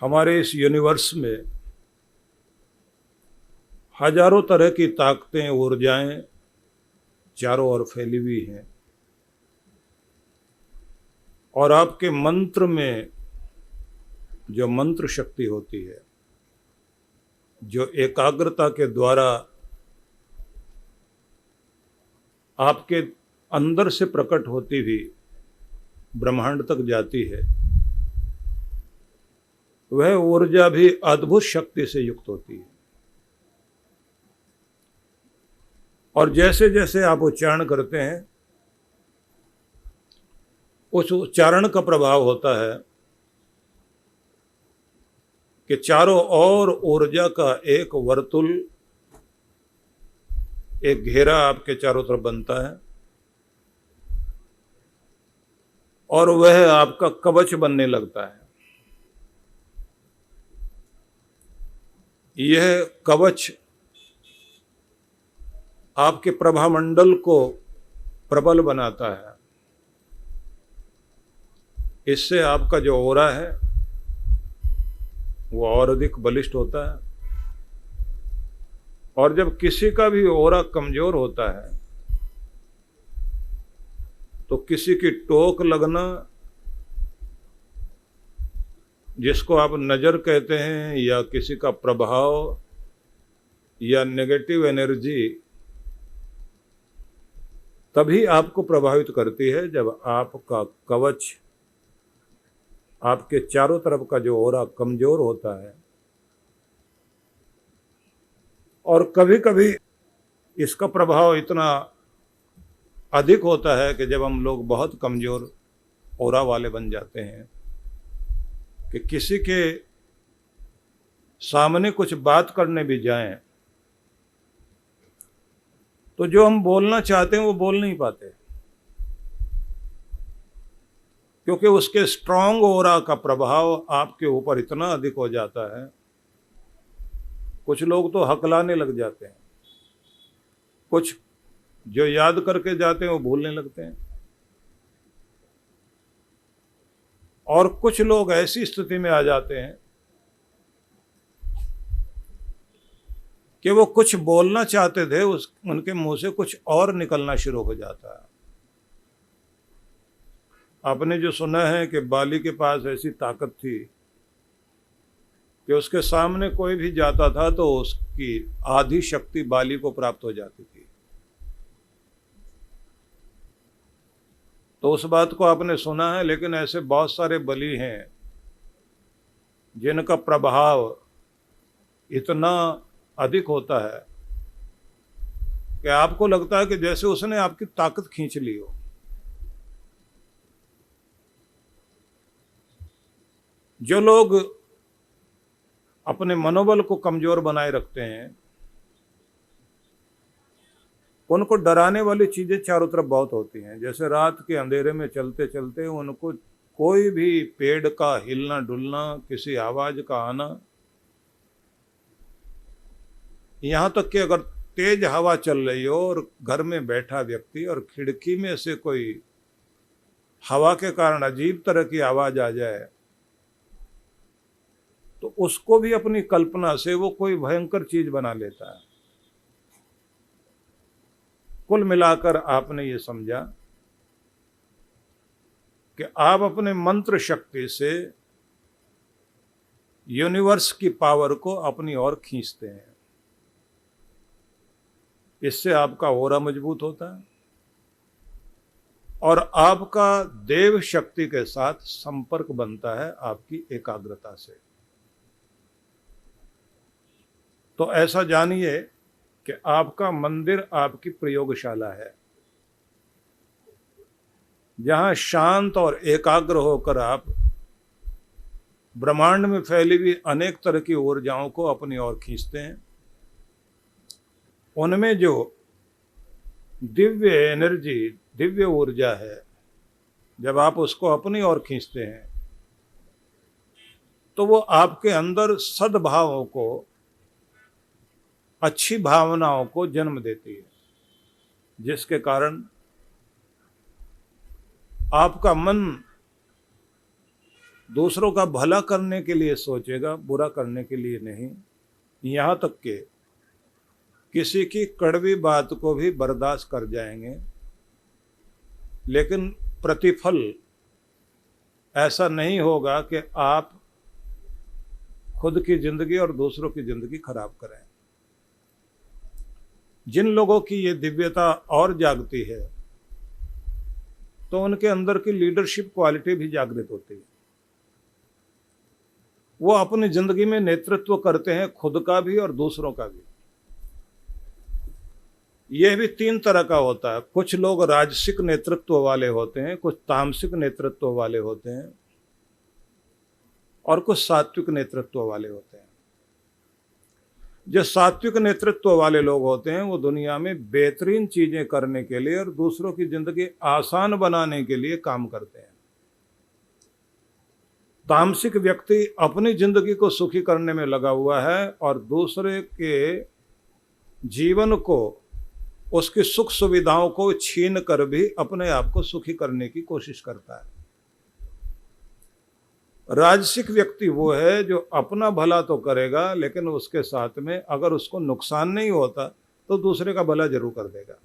हमारे इस यूनिवर्स में हजारों तरह की ताकतें, ऊर्जाएं चारों ओर फैली हुई हैं और आपके मंत्र में जो मंत्र शक्ति होती है, जो एकाग्रता के द्वारा आपके अंदर से प्रकट होती हुई ब्रह्मांड तक जाती है, वह ऊर्जा भी अद्भुत शक्ति से युक्त होती है। और जैसे जैसे आप उच्चारण करते हैं, उस उच्चारण का प्रभाव होता है कि चारों ओर ऊर्जा का एक वर्तुल, एक घेरा आपके चारों तरफ बनता है और वह आपका कवच बनने लगता है। यह कवच आपके प्रभामंडल को प्रबल बनाता है। इससे आपका जो ऑरा है वो और अधिक बलिष्ठ होता है। और जब किसी का भी ऑरा कमजोर होता है तो किसी की टोक लगना, जिसको आप नजर कहते हैं, या किसी का प्रभाव या नेगेटिव एनर्जी तभी आपको प्रभावित करती है जब आपका कवच, आपके चारों तरफ का जो ऑरा कमजोर होता है। और कभी कभी इसका प्रभाव इतना अधिक होता है कि जब हम लोग बहुत कमजोर ऑरा वाले बन जाते हैं कि किसी के सामने कुछ बात करने भी जाएं तो जो हम बोलना चाहते हैं वो बोल नहीं पाते, क्योंकि उसके स्ट्रांग ऑरा का प्रभाव आपके ऊपर इतना अधिक हो जाता है। कुछ लोग तो हकलाने लग जाते हैं, कुछ जो याद करके जाते हैं वो भूलने लगते हैं, और कुछ लोग ऐसी स्थिति में आ जाते हैं कि वो कुछ बोलना चाहते थे, उनके मुंह से कुछ और निकलना शुरू हो जाता है। आपने जो सुना है कि बाली के पास ऐसी ताकत थी कि उसके सामने कोई भी जाता था तो उसकी आधी शक्ति बाली को प्राप्त हो जाती थी। तो उस बात को आपने सुना है, लेकिन ऐसे बहुत सारे बली हैं जिनका प्रभाव इतना अधिक होता है कि आपको लगता है कि जैसे उसने आपकी ताकत खींच ली हो। जो लोग अपने मनोबल को कमजोर बनाए रखते हैं, उनको डराने वाली चीजें चारों तरफ बहुत होती हैं। जैसे रात के अंधेरे में चलते चलते उनको कोई भी पेड़ का हिलना डुलना, किसी आवाज का आना, यहां तक कि अगर तेज हवा चल रही हो और घर में बैठा व्यक्ति और खिड़की में से कोई हवा के कारण अजीब तरह की आवाज आ जाए तो उसको भी अपनी कल्पना से वो कोई भयंकर चीज बना लेता है। कुल मिलाकर आपने ये समझा कि आप अपने मंत्र शक्ति से यूनिवर्स की पावर को अपनी ओर खींचते हैं। इससे आपका ऑरा मजबूत होता है और आपका देव शक्ति के साथ संपर्क बनता है आपकी एकाग्रता से। तो ऐसा जानिए कि आपका मंदिर आपकी प्रयोगशाला है, जहां शांत और एकाग्र होकर आप ब्रह्मांड में फैली हुई अनेक तरह की ऊर्जाओं को अपनी ओर खींचते हैं। उनमें जो दिव्य एनर्जी, दिव्य ऊर्जा है, जब आप उसको अपनी ओर खींचते हैं तो वो आपके अंदर सद्भावों को, अच्छी भावनाओं को जन्म देती है, जिसके कारण आपका मन दूसरों का भला करने के लिए सोचेगा, बुरा करने के लिए नहीं। यहाँ तक कि किसी की कड़वी बात को भी बर्दाश्त कर जाएंगे, लेकिन प्रतिफल ऐसा नहीं होगा कि आप खुद की जिंदगी और दूसरों की जिंदगी खराब करें। जिन लोगों की ये दिव्यता और जागती है तो उनके अंदर की लीडरशिप क्वालिटी भी जागृत होती है। वो अपनी जिंदगी में नेतृत्व करते हैं, खुद का भी और दूसरों का भी। यह भी 3 तरह का होता है। कुछ लोग राजसिक नेतृत्व वाले होते हैं, कुछ तामसिक नेतृत्व वाले होते हैं और कुछ सात्विक नेतृत्व वाले होते हैं। जो सात्विक नेतृत्व वाले लोग होते हैं वो दुनिया में बेहतरीन चीजें करने के लिए और दूसरों की जिंदगी आसान बनाने के लिए काम करते हैं। तामसिक व्यक्ति अपनी जिंदगी को सुखी करने में लगा हुआ है और दूसरे के जीवन को, उसकी सुख सुविधाओं को छीन कर भी अपने आप को सुखी करने की कोशिश करता है। राजसिक व्यक्ति वो है जो अपना भला तो करेगा, लेकिन उसके साथ में अगर उसको नुकसान नहीं होता तो दूसरे का भला जरूर कर देगा।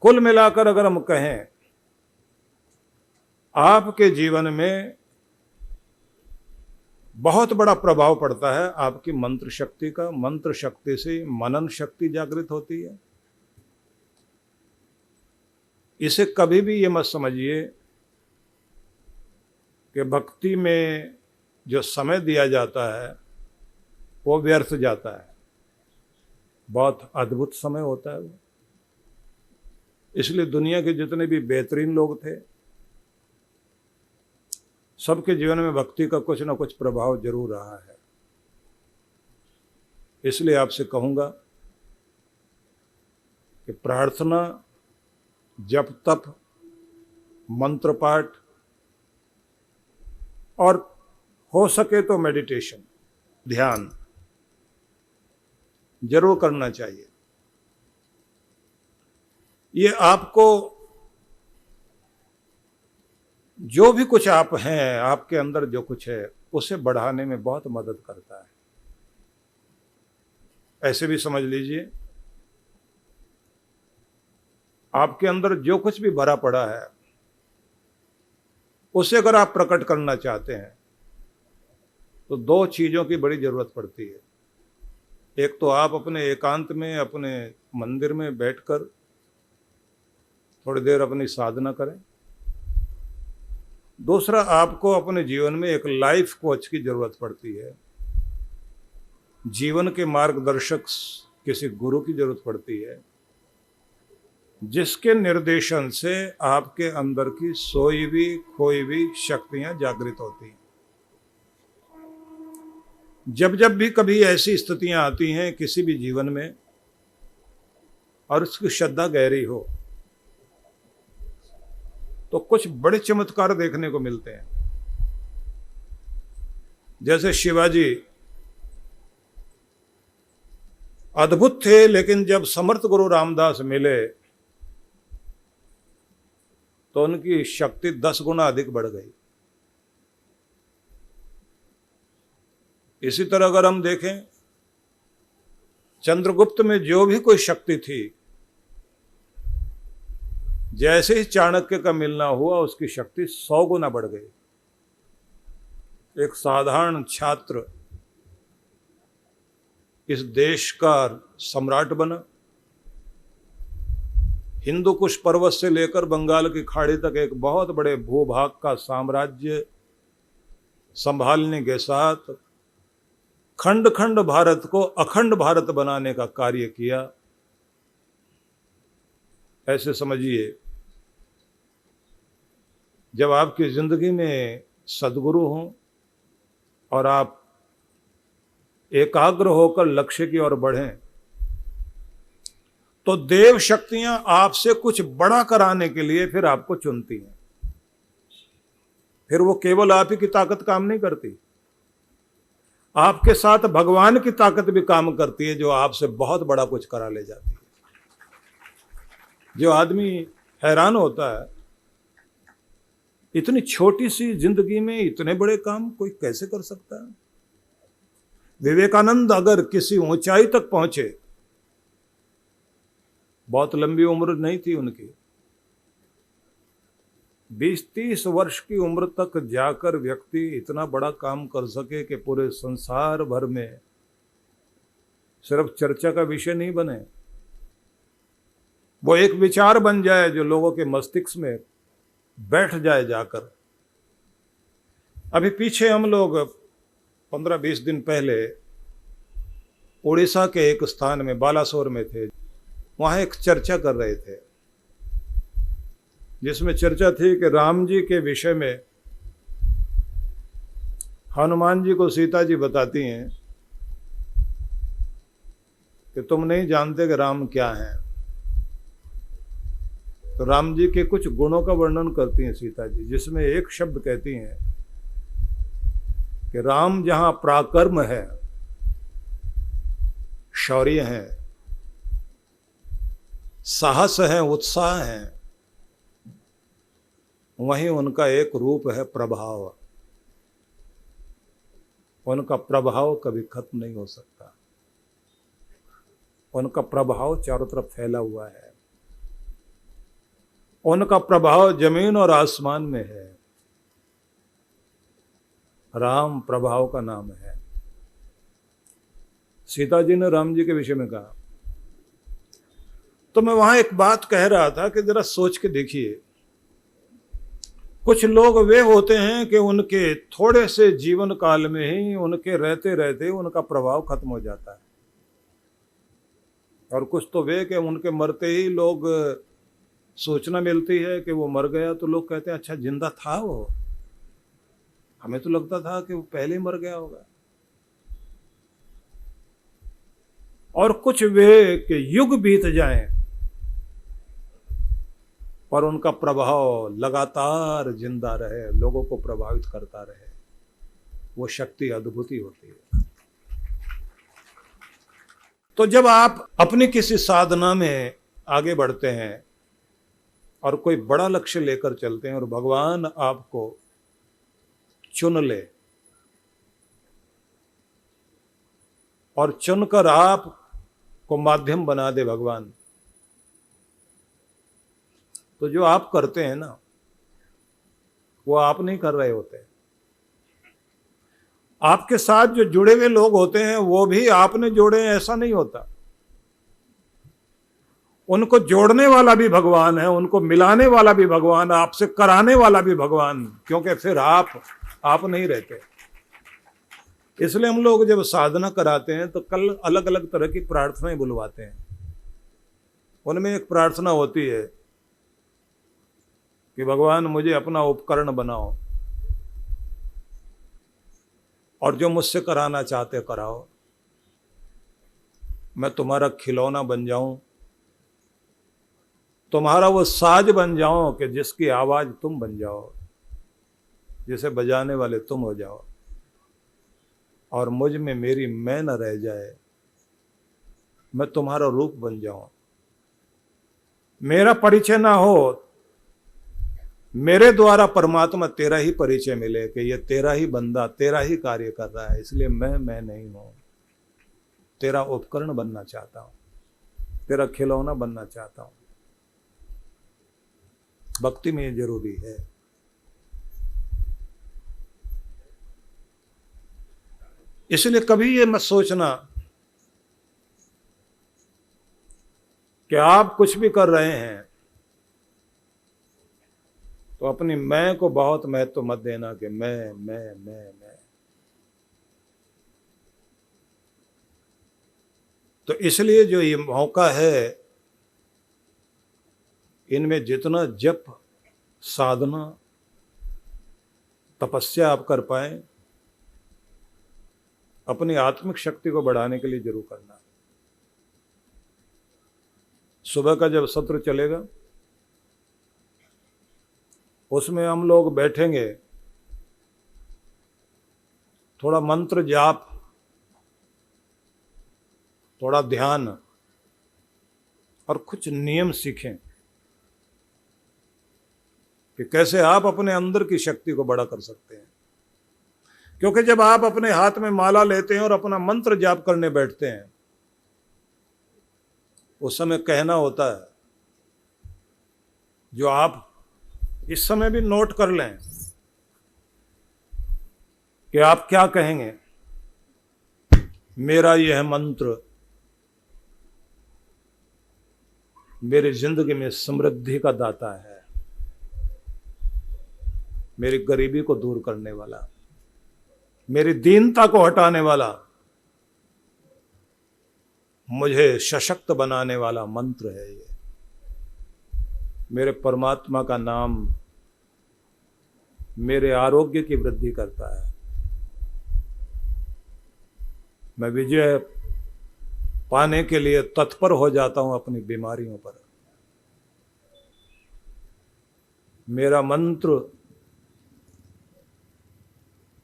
कुल मिलाकर अगर हम कहें, आपके जीवन में बहुत बड़ा प्रभाव पड़ता है आपकी मंत्र शक्ति का। मंत्र शक्ति से मनन शक्ति जागृत होती है। इसे कभी भी ये मत समझिए कि भक्ति में जो समय दिया जाता है वो व्यर्थ जाता है। बहुत अद्भुत समय होता है वो। इसलिए दुनिया के जितने भी बेहतरीन लोग थे, सबके जीवन में भक्ति का कुछ ना कुछ प्रभाव जरूर रहा है। इसलिए आपसे कहूंगा कि प्रार्थना, जप तप, मंत्र पाठ और हो सके तो मेडिटेशन, ध्यान जरूर करना चाहिए। ये आपको जो भी कुछ आप हैं, आपके अंदर जो कुछ है, उसे बढ़ाने में बहुत मदद करता है। ऐसे भी समझ लीजिए, आपके अंदर जो कुछ भी भरा पड़ा है उसे अगर आप प्रकट करना चाहते हैं तो 2 चीजों की बड़ी जरूरत पड़ती है। एक तो आप अपने एकांत में, अपने मंदिर में बैठकर थोड़ी देर अपनी साधना करें। दूसरा, आपको अपने जीवन में एक लाइफ कोच की जरूरत पड़ती है। जीवन के मार्गदर्शक किसी गुरु की जरूरत पड़ती है, जिसके निर्देशन से आपके अंदर की सोई हुई खोई हुई शक्तियां जागृत होती हैं। जब जब भी कभी ऐसी स्थितियां आती हैं किसी भी जीवन में और उसकी श्रद्धा गहरी हो, तो कुछ बड़े चमत्कार देखने को मिलते हैं। जैसे शिवाजी अद्भुत थे, लेकिन जब समर्थ गुरु रामदास मिले तो उनकी शक्ति 10 गुना अधिक बढ़ गई। इसी तरह अगर हम देखें, चंद्रगुप्त में जो भी कोई शक्ति थी, जैसे ही चाणक्य का मिलना हुआ उसकी शक्ति 100 गुना बढ़ गई। एक साधारण छात्र इस देश का सम्राट बना। हिंदू कुश पर्वत से लेकर बंगाल की खाड़ी तक एक बहुत बड़े भूभाग का साम्राज्य संभालने के साथ खंड खंड भारत को अखंड भारत बनाने का कार्य किया। ऐसे समझिए, जब आपकी जिंदगी में सद्गुरु हों और आप एकाग्र होकर लक्ष्य की ओर बढ़ें, तो देव शक्तियां आपसे कुछ बड़ा कराने के लिए फिर आपको चुनती हैं। फिर वो केवल आप ही की ताकत काम नहीं करती, आपके साथ भगवान की ताकत भी काम करती है, जो आपसे बहुत बड़ा कुछ करा ले जाती है। जो आदमी हैरान होता है इतनी छोटी सी जिंदगी में इतने बड़े काम कोई कैसे कर सकता है? विवेकानंद अगर किसी ऊंचाई तक पहुंचे, बहुत लंबी उम्र नहीं थी उनकी, 20-30 वर्ष की उम्र तक जाकर व्यक्ति इतना बड़ा काम कर सके कि पूरे संसार भर में सिर्फ चर्चा का विषय नहीं बने, वो एक विचार बन जाए जो लोगों के मस्तिष्क में बैठ जाए जाकर। अभी पीछे हम लोग 15-20 दिन पहले उड़ीसा के एक स्थान में बालासोर में थे। वहाँ एक चर्चा कर रहे थे जिसमें चर्चा थी कि राम जी के विषय में हनुमान जी को सीता जी बताती हैं कि तुम नहीं जानते कि राम क्या है। तो राम जी के कुछ गुणों का वर्णन करती हैं सीता जी, जिसमें एक शब्द कहती हैं कि राम जहां पराक्रम है, शौर्य है, साहस है, उत्साह है, वहीं उनका एक रूप है प्रभाव। उनका प्रभाव कभी खत्म नहीं हो सकता। उनका प्रभाव चारों तरफ फैला हुआ है। उनका प्रभाव जमीन और आसमान में है। राम प्रभाव का नाम है। सीता जी ने राम जी के विषय में कहा। तो मैं वहां एक बात कह रहा था कि जरा सोच के देखिए, कुछ लोग वे होते हैं कि उनके थोड़े से जीवन काल में ही उनके रहते रहते उनका प्रभाव खत्म हो जाता है, और कुछ तो वे कि उनके मरते ही लोग सूचना मिलती है कि वो मर गया, तो लोग कहते हैं अच्छा जिंदा था वो, हमें तो लगता था कि वो पहले ही मर गया होगा। और कुछ वे कि युग बीत जाएं पर उनका प्रभाव लगातार जिंदा रहे, लोगों को प्रभावित करता रहे। वो शक्ति अद्भुत ही होती है। तो जब आप अपनी किसी साधना में आगे बढ़ते हैं और कोई बड़ा लक्ष्य लेकर चलते हैं और भगवान आपको चुन ले और चुनकर आप को माध्यम बना दे भगवान, तो जो आप करते हैं ना वो आप नहीं कर रहे होते। आपके साथ जो जुड़े हुए लोग होते हैं वो भी आपने जोड़े हैं ऐसा नहीं होता। उनको जोड़ने वाला भी भगवान है, उनको मिलाने वाला भी भगवान, आपसे कराने वाला भी भगवान, क्योंकि फिर आप नहीं रहते। इसलिए हम लोग जब साधना कराते हैं तो कल अलग अलग तरह की प्रार्थनाएं बुलवाते हैं। उनमें एक प्रार्थना होती है कि भगवान मुझे अपना उपकरण बनाओ और जो मुझसे कराना चाहते कराओ। मैं तुम्हारा खिलौना बन जाऊं, तुम्हारा वो साज बन जाओ कि जिसकी आवाज तुम बन जाओ, जिसे बजाने वाले तुम हो जाओ, और मुझ में मेरी मैं न रह जाए, मैं तुम्हारा रूप बन जाऊं। मेरा परिचय ना हो, मेरे द्वारा परमात्मा तेरा ही परिचय मिले कि ये तेरा ही बंदा तेरा ही कार्य कर रहा है। इसलिए मैं नहीं हूं, तेरा उपकरण बनना चाहता हूं, तेरा खिलौना बनना चाहता हूं। भक्ति में ये जरूरी है। इसलिए कभी ये मत सोचना कि आप कुछ भी कर रहे हैं तो अपनी मैं को बहुत महत्व मत देना कि मैं। तो इसलिए जो ये मौका है, इनमें जितना जप, साधना, तपस्या आप कर पाए, अपनी आत्मिक शक्ति को बढ़ाने के लिए जरूर करना। सुबह का जब सत्र चलेगा उसमें हम लोग बैठेंगे, थोड़ा मंत्र जाप, थोड़ा ध्यान और कुछ नियम सीखें कि कैसे आप अपने अंदर की शक्ति को बड़ा कर सकते हैं। क्योंकि जब आप अपने हाथ में माला लेते हैं और अपना मंत्र जाप करने बैठते हैं, उस समय कहना होता है, जो आप इस समय भी नोट कर लें कि आप क्या कहेंगे। मेरा यह मंत्र मेरी जिंदगी में समृद्धि का दाता है, मेरी गरीबी को दूर करने वाला, मेरी दीनता को हटाने वाला, मुझे सशक्त बनाने वाला मंत्र है ये। मेरे परमात्मा का नाम मेरे आरोग्य की वृद्धि करता है। मैं विजय पाने के लिए तत्पर हो जाता हूं अपनी बीमारियों पर। मेरा मंत्र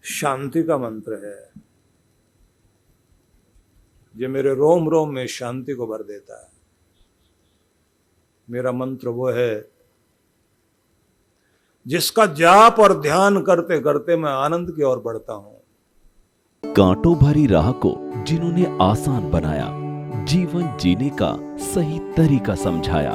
शांति का मंत्र है, जो मेरे रोम रोम में शांति को भर देता है। मेरा मंत्र वो है जिसका जाप और ध्यान करते करते मैं आनंद की ओर बढ़ता हूं। कांटों भरी राह को जिन्होंने आसान बनाया, जीवन जीने का सही तरीका समझाया,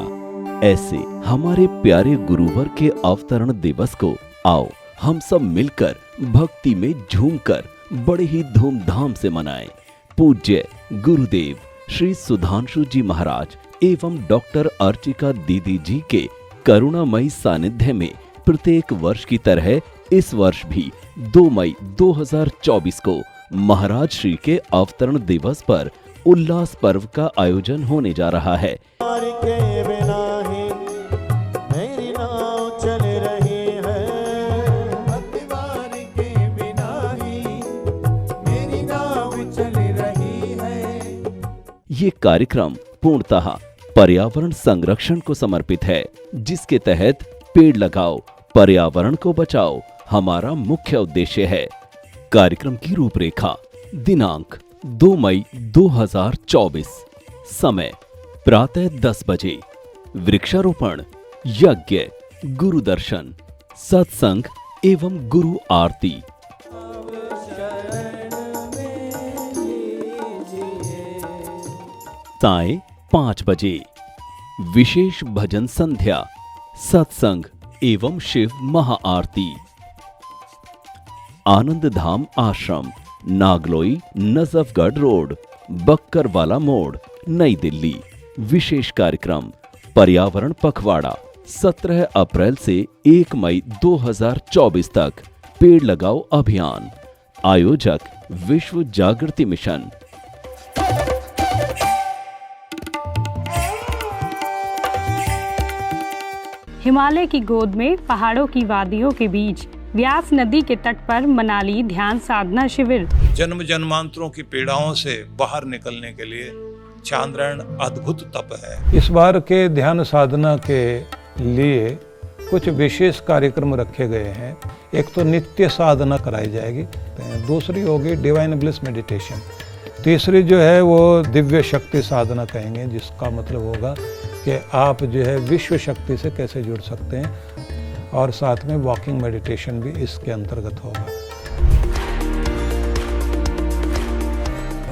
ऐसे हमारे प्यारे गुरुवर के अवतरण दिवस को आओ हम सब मिलकर भक्ति में झूमकर बड़े ही धूमधाम से मनाएं। पूज्य गुरुदेव श्री सुधांशु जी महाराज एवं डॉक्टर अर्चिका दीदी जी के करुणामयी सानिध्य में प्रत्येक वर्ष की तरह इस वर्ष भी 2 मई 2024 को महाराज श्री के अवतरण दिवस पर उल्लास पर्व का आयोजन होने जा रहा है। ये कार्यक्रम पूर्णतः पर्यावरण संरक्षण को समर्पित है, जिसके तहत पेड़ लगाओ, पर्यावरण को बचाओ हमारा मुख्य उद्देश्य है। कार्यक्रम की रूपरेखा, दिनांक 2 मई 2024, समय प्रातः 10 बजे, वृक्षारोपण, यज्ञ, गुरु दर्शन, सत्संग एवं गुरु आरती। सायं 5 बजे विशेष भजन संध्या, सत्संग एवं शिव महाआरती। आनंद धाम आश्रम, नागलोई, नजफगढ़ रोड, बक्करवाला मोड़, नई दिल्ली। विशेष कार्यक्रम पर्यावरण पखवाड़ा 17 अप्रैल से 1 मई 2024 तक पेड़ लगाओ अभियान। आयोजक विश्व जागृति मिशन। हिमालय की गोद में पहाड़ों की वादियों के बीच व्यास नदी के तट पर मनाली ध्यान साधना शिविर। जन्म जन्मांतरों की पीड़ाओं से बाहर निकलने के लिए चांद्रायण अद्भुत तप है। इस बार के ध्यान साधना के लिए कुछ विशेष कार्यक्रम रखे गए हैं। एक तो नित्य साधना कराई जाएगी, दूसरी होगी डिवाइन ब्लिस मेडिटेशन, तीसरी जो है वो दिव्य शक्ति साधना कहेंगे, जिसका मतलब होगा कि आप जो है विश्व शक्ति से कैसे जुड़ सकते हैं, और साथ में वॉकिंग मेडिटेशन भी इसके अंतर्गत होगा।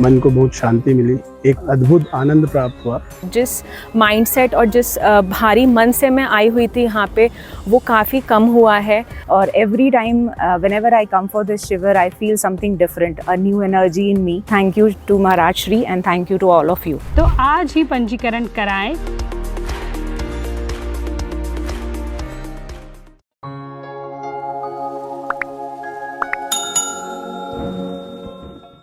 मन को बहुत शांति मिली, एक अद्भुत आनंद प्राप्त हुआ। जिस माइंडसेट और जिस भारी मन से मैं आई हुई थी यहाँ पे, वो काफ़ी कम हुआ है। और every time whenever I come for this शिविर I feel something different, a new energy in me. Thank you to Maharaj Shri and thank you to all of you. तो आज ही पंजीकरण कराएं